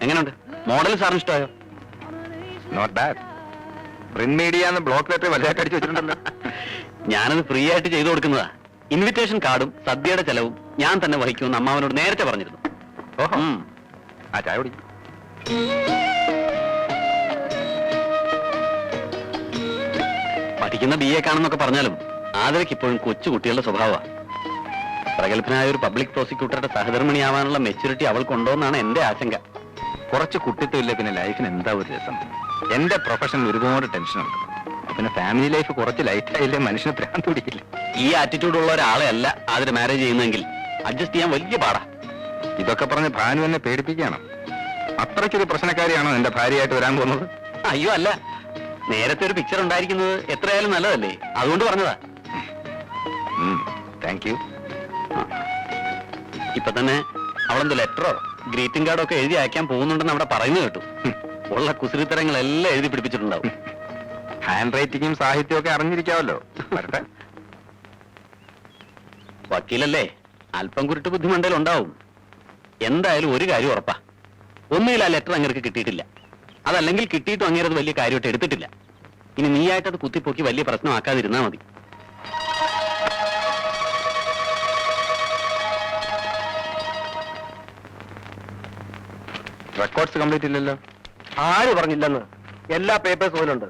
എങ്ങനെയുണ്ട്? മോഡൽ സാറിന് ഇഷ്ടമായോ? Not bad. Print media block letter വലുതായിട്ട് അടിച്ചു വെച്ചിട്ടുണ്ടല്ലോ. ഞാനത് ഫ്രീ ആയിട്ട് ചെയ്തു കൊടുക്കുന്നതാ. ഇൻവിറ്റേഷൻ കാർഡും സദ്യയുടെ ചെലവും ഞാൻ തന്നെ വഹിക്കുമെന്ന് അമ്മാവനോട് നേരത്തെ പറഞ്ഞിരുന്നു. ഓഹോ, ആ ചായ കുടി. പഠിക്കുന്ന BA കാണുന്നൊക്കെ പറഞ്ഞാലും ആദരയ്ക്ക് ഇപ്പോഴും കൊച്ചു കുട്ടികളുടെ സ്വഭാവമാണ്. പ്രഗത്ഭനായ ഒരു പബ്ലിക് പ്രോസിക്യൂട്ടറുടെ സഹധർമ്മിണിയാവാനുള്ള മെച്യൂരിറ്റി അവൾക്കുണ്ടോന്നാണ് എന്റെ ആശങ്ക. കുറച്ച് കുട്ടിത്വമില്ല, പിന്നെ ലൈഫിന് എന്താ ഒരു രസം. എന്റെ പ്രൊഫഷനിൽ ഒരുപാട് ടെൻഷനുണ്ട്. പിന്നെ ഫാമിലി ലൈഫ് കുറച്ച് ലൈറ്റ് ആയില്ലേ മനുഷ്യന് ഭ്രാന്ത് പിടിക്കില്ല. ഈ ആറ്റിറ്റ്യൂഡ് ഉള്ള ഒരാളെ അല്ല ആദ്യം മാരേജ് ചെയ്യുന്നെങ്കിൽ അഡ്ജസ്റ്റ് ചെയ്യാൻ വലിയ പാടാ. ഇതൊക്കെ പറഞ്ഞ് ഭാനു എന്നെ പേടിപ്പിക്കണം. അത്രയ്ക്കൊരു പ്രശ്നക്കാരിയാണോ എന്റെ ഭാര്യയായിട്ട് വരാൻ പോകുന്നത്? അയ്യോ അല്ല, നേരത്തെ ഒരു പിക്ചർ ഉണ്ടായിരിക്കുന്നത് എത്രയായാലും നല്ലതല്ലേ, അതുകൊണ്ട് പറഞ്ഞതാ. Thank you. ഇപ്പൊ തന്നെ അവളെന്തോ ലെറ്ററോ ഗ്രീറ്റിംഗ് കാർഡോ ഒക്കെ എഴുതി അയക്കാൻ പോകുന്നുണ്ടെന്ന് അവിടെ പറയുന്നു കേട്ടു. ഉള്ള കുസൃത്തരങ്ങളെല്ലാം എഴുതി പിടിപ്പിച്ചിട്ടുണ്ടാവും. ഹാൻഡ് റൈറ്റിംഗും സാഹിത്യവും ഒക്കെ അറിഞ്ഞിരിക്കാവല്ലോ. വക്കീലല്ലേ, അല്പം കുരുട്ട് ബുദ്ധിമണ്ടയിൽ ഉണ്ടാവും. എന്തായാലും ഒരു കാര്യം ഉറപ്പാ, ഒന്നുകിൽ ആ ലെറ്റർ അങ്ങേർക്ക് കിട്ടിയിട്ടില്ല, അതല്ലെങ്കിൽ കിട്ടിയിട്ടും അങ്ങേരത് വലിയ കാര്യമായിട്ട് എടുത്തിട്ടില്ല. ഇനി നീയായിട്ടത് കുത്തിപ്പൊക്കി വലിയ പ്രശ്നമാക്കാതിരുന്നാ മതി. റെക്കോർഡ്സ് കംപ്ലീറ്റ് ഇല്ലല്ലോ. ആര് പറഞ്ഞില്ലെന്ന്? എല്ലാ പേപ്പേഴ്സ് പോലുണ്ട്,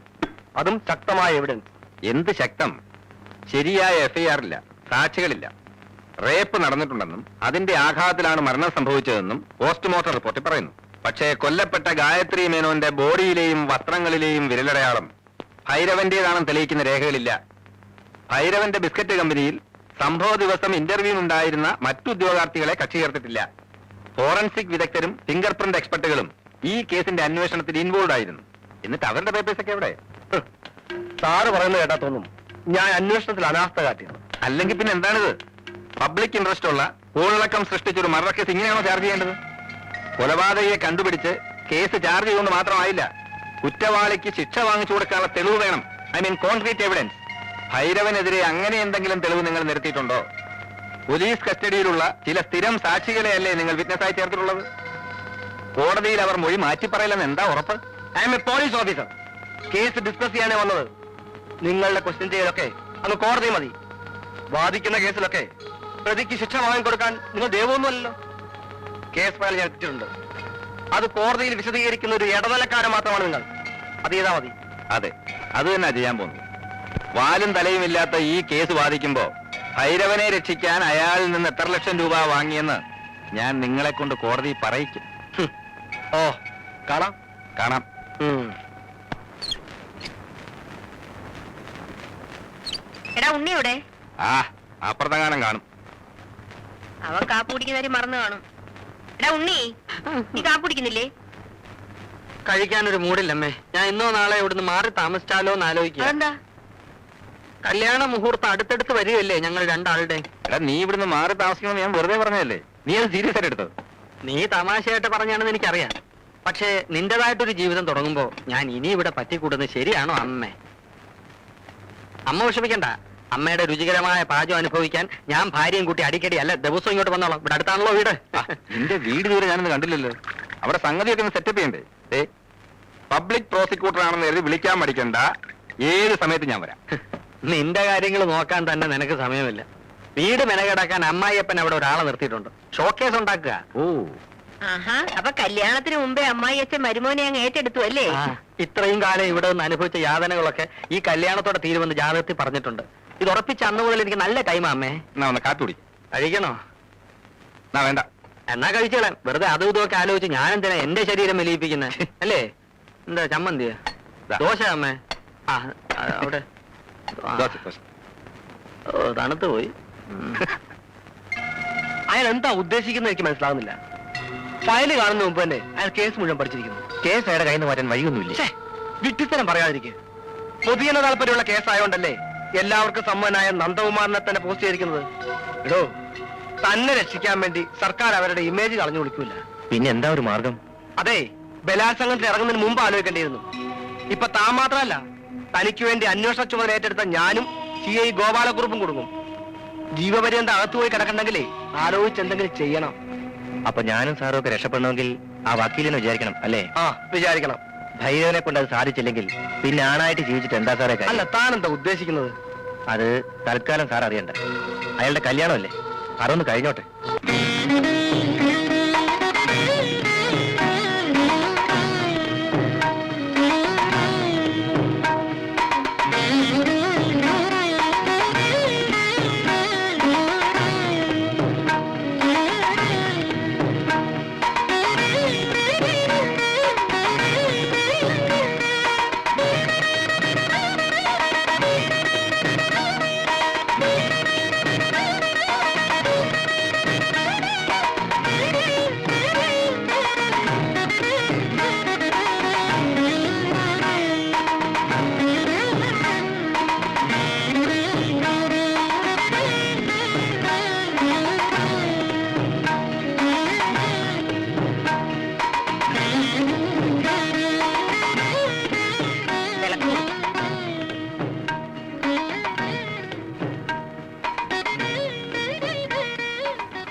അതും ശക്തമായ എവിഡൻസ്. എന്ത് ശക്തം? ശരിയായ FIR ഇല്ല, സാക്ഷികളില്ല. റേപ്പ് നടന്നിട്ടുണ്ടെന്നും അതിന്റെ ആഘാതത്തിലാണ് മരണം സംഭവിച്ചതെന്നും പോസ്റ്റ്മോർട്ടം റിപ്പോർട്ടിൽ പറയുന്നു. പക്ഷേ കൊല്ലപ്പെട്ട ഗായത്രി മേനോന്റെ ബോഡിയിലെയും വസ്ത്രങ്ങളിലെയും വിരലടയാളം ഭൈരവന്റേതാണെന്ന് തെളിയിക്കുന്ന രേഖകളില്ല. ഭൈരവന്റെ ബിസ്ക്കറ്റ് കമ്പനിയിൽ സംഭവ ദിവസം ഇന്റർവ്യൂവിനുണ്ടായിരുന്ന മറ്റു ഉദ്യോഗാർത്ഥികളെ കക്ഷി ചേർത്തിട്ടില്ല. ഫോറൻസിക് വിദഗ്ധരും ഫിംഗർ പ്രിന്റ് എക്സ്പെർട്ടുകളും ഈ കേസിന്റെ അന്വേഷണത്തിൽ ഇൻവോൾവ് ആയിരുന്നു. എന്നിട്ട് അവരുടെ പേപ്പേഴ്സ് ഒക്കെ എവിടെ? സാറ് പറയുന്നത് കേട്ടാ തോന്നും ഞാൻ അന്വേഷണത്തിൽ അനാസ്ഥ കാട്ടിയത്. അല്ലെങ്കിൽ പിന്നെ എന്താണിത്? പബ്ലിക് ഇൻട്രസ്റ്റ് ഉള്ള കോളിളക്കം സൃഷ്ടിച്ചൊരു മർഡർ കേസ് ഇങ്ങനെയാണോ ചാർജ് ചെയ്യേണ്ടത്? കൊലപാതകയെ കണ്ടുപിടിച്ച് കേസ് ചാർജ് ചെയ്തുകൊണ്ട് മാത്രമായില്ല, കുറ്റവാളിക്ക് ശിക്ഷ വാങ്ങിച്ചു കൊടുക്കാനുള്ള തെളിവ് വേണം. I mean concrete evidence. ഭൈരവനെതിരെ അങ്ങനെ എന്തെങ്കിലും തെളിവ് നിങ്ങൾ നിരത്തിയിട്ടുണ്ടോ? പോലീസ് കസ്റ്റഡിയിലുള്ള ചില സ്ഥിരം സാക്ഷികളെയല്ലേ നിങ്ങൾ വിറ്റ്നസ്സായി ചേർത്തിട്ടുള്ളത്? കോടതിയിൽ അവർ മൊഴി മാറ്റിപ്പറയില്ലെന്ന് എന്താ ഉറപ്പ്? I M A police officer. Case discuss ചെയ്യാനേ വന്നത്. നിങ്ങളുടെ ക്വസ്റ്റ്യൻ ചെയ്യലൊക്കെ അന്ന് കോടതി മതി. വാദിക്കുന്ന കേസിലൊക്കെ പ്രതിക്ക് ശിക്ഷ വാങ്ങിക്കൊടുക്കാൻ നിങ്ങൾ ദൈവമൊന്നുമല്ലോ. കേസ് ഫയൽ ഞാൻ എത്തിച്ചിട്ടുണ്ട്. അത് കോടതിയിൽ വിശദീകരിക്കുന്ന ഒരു ഇടനിലക്കാരൻ മാത്രമാണ് നിങ്ങൾ. അത് ചെയ്താൽ മതി. അതെ, അത് തന്നെ ചെയ്യാൻ പോകുന്നു. വാലും തലയും ഇല്ലാത്ത ഈ കേസ് വാദിക്കുമ്പോ ഭൈരവനെ രക്ഷിക്കാൻ അയാളിൽ നിന്ന് എത്ര ലക്ഷം രൂപ വാങ്ങിയെന്ന് ഞാൻ നിങ്ങളെ കൊണ്ട് കോടതി പറയിക്കും. ഓ, കാണാം കാണാം. എടാ ഉണ്ണിയുടെ അപ്പുറത്തെങ്ങാനും കാണും. അവൻ കാപ്പ് കുടിക്കുന്ന കാര്യം മറന്നു കാണും. എടാ ഉണ്ണി, നീ കാപ്പ് കുടിക്കുന്നില്ലേ? കഴിക്കാനൊരു മൂടില്ലമ്മേ. ഞാൻ ഇന്നോ നാളെ ഇവിടുന്ന് മാറി താമസിച്ചാലോ എന്ന് ആലോചിക്കുക. അതെന്താ? കല്യാണ മുഹൂർത്തം അടുത്തടുത്ത് വരികയല്ലേ ഞങ്ങൾ രണ്ടാളുടെ. എടാ, നീ ഇവിടുന്ന് മാറി താമസിക്കണമെന്ന് ഞാൻ വെറുതെ പറഞ്ഞതല്ലേ? നീ അത് സീരിയസ് ആയിട്ട് എടുത്തത്? നീ തമാശയായിട്ട് പറഞ്ഞാണെന്ന് എനിക്കറിയാം. പക്ഷേ നിന്റേതായിട്ടൊരു ജീവിതം തുടങ്ങുമ്പോ ഞാൻ ഇനി ഇവിടെ പറ്റിക്കൂടുന്നത് ശരിയാണോ അമ്മേ? അമ്മ വിഷമിക്കണ്ട. അമ്മയുടെ രുചികരമായ പാചകം അനുഭവിക്കാൻ ഞാൻ ഭാര്യയും കൂട്ടി അടിക്കടി അല്ല ദിവസവും ഇങ്ങോട്ട് വന്നോളാം. ഇവിടെ അടുത്താണല്ലോ വീട്. നിന്റെ വീട് ഇതുവരെ ഞാനൊന്ന് കണ്ടില്ലല്ലോ. അവിടെ സംഗതിയൊക്കെ ഒന്ന് സെറ്റപ്പ് ചെയ്യണ്ടേ? പബ്ലിക് പ്രോസിക്യൂട്ടർ ആണെന്ന് കരുതി വിളിക്കാൻ മടിക്കണ്ട. ഏത് സമയത്ത് ഞാൻ വരാം. നിന്റെ കാര്യങ്ങൾ നോക്കാൻ തന്നെ നിനക്ക് സമയമില്ല. വീട് മെനകെടാക്കാൻ അമ്മായിയപ്പൻ അവിടെ ഒരാളെ നിർത്തിയിട്ടുണ്ട്. ഷോക്കേസ് ഉണ്ടാക്കുക. ഓ, ആഹാ, അപ്പൊ കല്യാണത്തിന് മുമ്പേ അമ്മായി അച്ഛൻ മരുമോനെ അങ്ങ് ഏറ്റെടുത്തു അല്ലേ? ഇത്രയും കാലം ഇവിടെ നിന്ന് അനുഭവിച്ച യാതനകളൊക്കെ ഈ കല്യാണത്തോടെ തീരുമെന്ന് ജാതകത്തിൽ പറഞ്ഞിട്ടുണ്ട്. ഇത് ഉറപ്പിച്ച അന്ന് മുതൽ എനിക്ക് നല്ല ടൈമാ അമ്മേ. എന്നാ ഒന്ന് കാത്തുടി. കഴിക്കണോ? എന്നാ വേണ്ട. എന്നാ കഴിച്ചോളാം. വെറുതെ അതും ഇതുമൊക്കെ ആലോചിച്ച് ഞാൻ എന്തിനാ എന്റെ ശരീരം മെലിയിപ്പിക്കുന്നത് അല്ലേ? എന്താ ചമ്മന്തിയാ? ദോശ അമ്മേ. അവിടെ ഓ, തണുത്ത് പോയി. അയാൾ എന്താ ഉദ്ദേശിക്കുന്നത് എനിക്ക് മനസ്സിലാകുന്നില്ല. ഫയല് കാണുന്ന മുമ്പ് തന്നെ അയാൾ കേസ് മുഴുവൻ പഠിച്ചിരിക്കുന്നു. കേസ് അയാളുടെ കയ്യിൽ നിന്ന് മാറ്റാൻ വഴിയൊന്നുമില്ല. വിട്ടിത്തരം പറയാതിരിക്കുക. പൊതുജന താല്പര്യമുള്ള കേസായോണ്ടല്ലേ എല്ലാവർക്കും സമ്മതനായ നന്ദകുമാറിനെ തന്നെ പോസ്റ്റ് ചെയ്തിരിക്കുന്നത്. എടോ, തന്നെ രക്ഷിക്കാൻ വേണ്ടി സർക്കാർ അവരുടെ ഇമേജ് കളഞ്ഞു വിളിക്കൂല. പിന്നെ എന്താ ഒരു മാർഗം? അതെ, ബലാത്സംഗത്തിൽ ഇറങ്ങുന്നതിന് മുമ്പ് ആലോചിക്കേണ്ടിയിരുന്നു. ഇപ്പൊ താൻ മാത്രമല്ല, തനിക്ക് വേണ്ടി അന്വേഷണ ചുമതല ഏറ്റെടുത്ത ഞാനും CI ഗോപാലക്കുറുപ്പും കൊടുക്കും. ജീവപര്യന്തം അകത്തു പോയി കിടക്കണ്ടെങ്കിലേ ആലോചിച്ച് എന്തെങ്കിലും ചെയ്യണം. അപ്പൊ ഞാനും സാറും ഒക്കെ രക്ഷപ്പെടണമെങ്കിൽ ആ വക്കീലിനെ വിചാരിക്കണം അല്ലേ? ആ, വിചാരിക്കണം. ഭൈരവനെ കൊണ്ട് അത് സാധിച്ചില്ലെങ്കിൽ പിന്നെ ആണായിട്ട് ജീവിച്ചിട്ട് എന്താ സാറേ കാര്യം? അല്ല, താനെന്താ ഉദ്ദേശിക്കുന്നത്? അത് തൽക്കാലം സാർ അറിയണ്ട. അയാളുടെ കല്യാണമല്ലേ, അതൊന്ന് കഴിഞ്ഞോട്ടെ.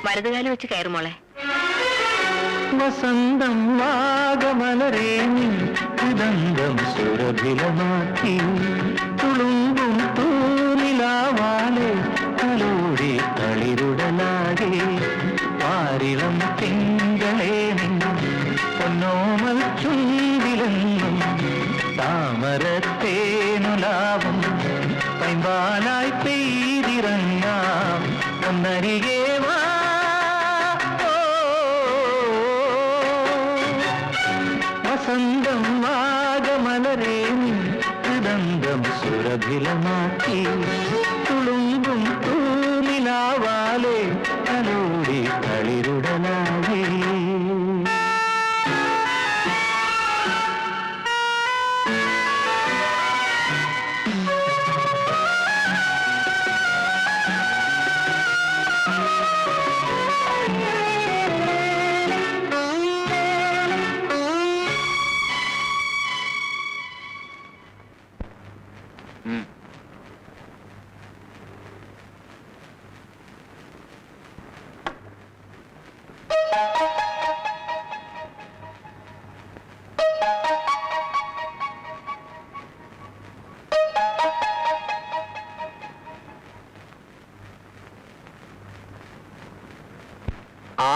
വലതുകാലം വെച്ച് കയറുമോളെ. വസന്തം വാഗമലരേ ഹൃദന്തം സുരഭിലമാക്കി തുളുമ്പും തൂനിലാവാലെ തലോടി തളിരുടലാകെ പാരിളം തിങ്കളേ പൊന്നോമൽ ചുണ്ടിലെന്നും താമരത്തേനുലാവും പൈമ്പാലായി പെയ്തിറങ്ങാം ഒന്നരികെ വാ. വസന്തം വാഗമലരേ ഹൃദന്തം സുരഭിലമാക്കി തുളുമ്പും തൂനിലാവാലെ തലോടി തളിരുടലാകെ.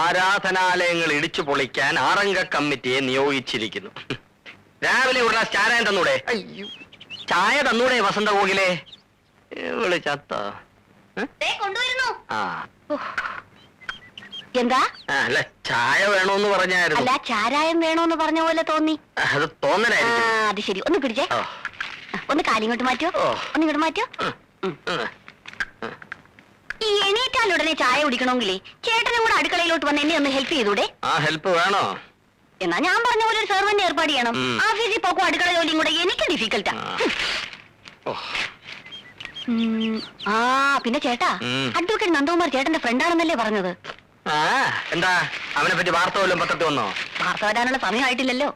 ആരാധനാലയങ്ങൾ ഇടിച്ചു പൊളിക്കാൻ 6 അംഗ കമ്മിറ്റിയെ നിയോഗിച്ചിരിക്കുന്നു. രാവിലെ ഒരു ഗ്ലാസ് ചായ തന്നൂടെ? ചായ തന്നൂടെ വസന്ത കോകിലേ? ഇവള് ചത്ത. കൊണ്ടുവരുന്നു. ആ, എന്താ? അല്ല, ചായ വേണോന്ന് പറഞ്ഞായിരുന്നു. അല്ല, ചാരായം വേണോന്ന് പറഞ്ഞ പോലെ തോന്നി. അത് തോന്നലായിരുന്നു. അത് ശരി. ഒന്ന് പിടിച്ചേ. ഒന്ന് കാലിങ്ങോട്ട് മാറ്റോ. ഒന്നിങ്ങോട്ട് മാറ്റോ. ഈ എണീറ്റാലുടനെ ചായ കുടിക്കണമെങ്കിലേ ചേട്ടനും കൂടെ അടുക്കളയിലോട്ട് വന്ന് എന്നെ ഒന്ന് ഹെൽപ്പ് ചെയ്തൂടെ? ആ, ഹെൽപ്പ് വേണോ? എന്നാ ഞാൻ പറഞ്ഞ പോലെ ഒരു സെർവന്റ് ഏർപ്പാട് ചെയ്യണം. ഓഫീസിൽ പോക്കും അടുക്കള ജോലിയും കൂടെ എനിക്ക് ഡിഫിക്കൽട്ടാ. ആ, പിന്നെ ചേട്ടാ, അഡ്വക്കേറ്റ് നന്ദകുമാർ ചേട്ടന്റെ ഫ്രണ്ടാണെന്നല്ലേ പറഞ്ഞത്? എന്താ അവനെ പറ്റി വാർത്ത വല്ലതും പത്രത്തിൽ വന്നോ? വാർത്ത വരാനുള്ള സമയമായിട്ടില്ലല്ലോ.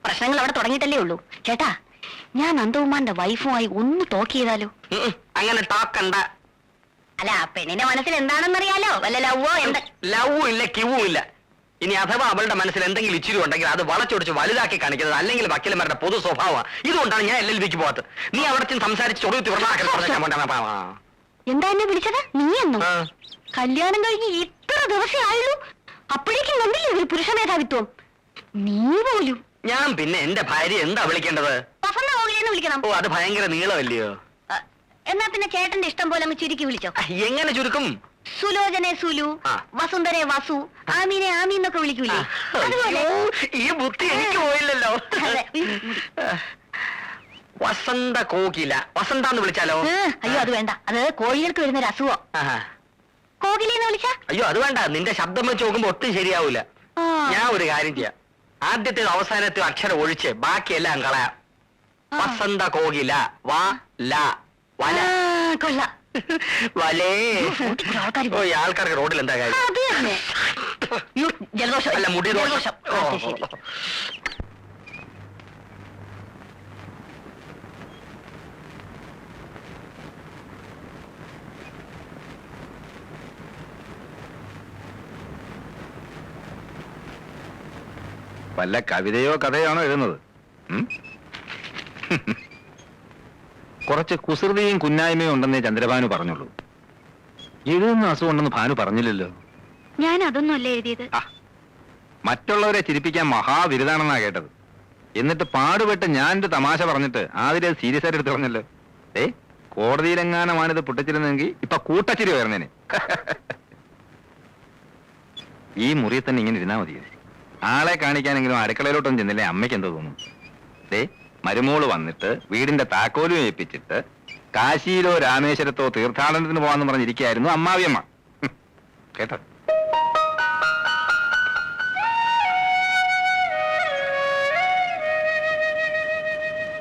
പ്രശ്നങ്ങൾ അവിടെ തുടങ്ങിയിട്ടല്ലേ ഉള്ളൂ. ചേട്ടാ, ഞാൻ നന്ദകുമാറിന്റെ വൈഫുമായി ഒന്ന് ടോക്ക് ചെയ്താലോ? അങ്ങനെ ടോക്കണ്ട. അല്ല, പെണ്ണിന്റെ മനസ്സിൽ എന്താണെന്നറിയാലോ? വല്ല ലവ്വോ എന്താ? ലവും ഇല്ല, കിവും ഇല്ല. ഇനി അഥവാ അവളുടെ മനസ്സിൽ എന്തെങ്കിലും ഇച്ചിരി ഉണ്ടെങ്കിൽ അത് വളച്ചൊടിച്ച് വലുതാക്കി കാണിക്കുന്നത് അല്ലെങ്കിൽ വക്കീലന്മാരുടെ പൊതു സ്വഭാവമാണ്. ഇതുകൊണ്ടാണ് ഞാൻ LLBക്ക് പോകാത്തത്. നീ അവിടെ ചെന്ന് സംസാരിച്ച് എന്താ എന്നെ വിളിച്ചത്? നീയെന്നോ? കല്യാണം കഴിഞ്ഞ് ഇത്ര ദിവസമേ ആയുള്ളൂ, അപ്പോഴേക്കും കണ്ടില്ലേ ഒരു പുരുഷ മേധാവിത്വം? നീ പോലും. ഞാൻ പിന്നെ എന്റെ ഭാര്യ എന്താ വിളിക്കേണ്ടത്? വസന്ത കോകിലെന്ന് വിളിക്കണം. ഓ, അത് ഭയങ്കര നീളമല്ലയോ? എന്നാ പിന്നെ ചേട്ടന്റെ ഇഷ്ടം പോലെ അങ്ങ് ചുരുക്കി വിളിച്ചോ. എങ്ങനെ ചുരുക്കും? സുലോചനെ സുലു, വസുന്ധരെ വസു, ആമീനെ ആമി എന്നൊക്കെ വിളിക്കൂലേ? ഈ ബുദ്ധി എനിക്ക് പോയില്ലല്ലോ. വസന്ത കോകില, വസന്ത എന്ന് വിളിച്ചാലോ? അയ്യോ, അത് വേണ്ട. അത് കോഴികൾക്ക് വരുന്നൊരു അസുഖം. കോകിലെന്ന് വിളിച്ചാ? അയ്യോ, അത് വേണ്ട. നിന്റെ ശബ്ദം വെച്ച് നോക്കുമ്പോ ഒട്ടും ശരിയാവൂല. ഞാൻ ഒരു കാര്യം ചെയ്യാം. ആദ്യത്തെ അവസാനത്തെ അക്ഷരം ഒഴിച്ച് ബാക്കിയെല്ലാം കളയാം. വസന്ത കോകില, വാ ല വല. കൊള്ള വലേ. ഓ, ഈ ആൾക്കാർക്ക് റോഡിൽ എന്താ കാര്യം? ജലദോഷം അല്ല, മുടി ദോഷം. വല്ല കവിതയോ കഥയാണോ എഴുതുന്നത്? ഉം? കുറച്ച് കുസൃതിയും കുന്നായ്മയും ഉണ്ടെന്നേ ചന്ദ്രഭാനു പറഞ്ഞുള്ളൂ. എഴുതുന്ന അസുഖമുണ്ടെന്ന് ഭാനു പറഞ്ഞില്ലല്ലോ. ഞാൻ അതൊന്നുമല്ല എഴുതിയത്. ആ, മറ്റുള്ളവരെ ചിരിപ്പിക്കാൻ മഹാബിരുദാണെന്നാ കേട്ടത്. എന്നിട്ട് പാടുപെട്ട് ഞാൻ ഒരു തമാശ പറഞ്ഞിട്ട് ആദ്യം സീരിയസ് ആയിട്ട് എടുത്ത് പറഞ്ഞല്ലോ. കോടതിയിലെങ്ങാനുമാണിത് പൊട്ടിച്ചിരുന്നെങ്കിൽ ഇപ്പൊ കൂട്ടച്ചിരി ഉയർന്നേനെ. ഈ മുറിയിൽ തന്നെ ഇങ്ങനെ ഇരുന്നാ മതിയോ? ആളെ കാണിക്കാനെങ്കിലും അടുക്കളയിലോട്ടൊന്നും ചെന്നില്ലേ അമ്മയ്ക്ക് എന്തോ തോന്നും? മരുമോള് വന്നിട്ട് വീടിന്റെ താക്കോലും ഏൽപ്പിച്ചിട്ട് കാശിയിലോ രാമേശ്വരത്തോ തീർത്ഥാടനത്തിന് പോകാന്ന് പറഞ്ഞിരിക്കുകയായിരുന്നു അമ്മാവിയമ്മ. കേട്ടോ?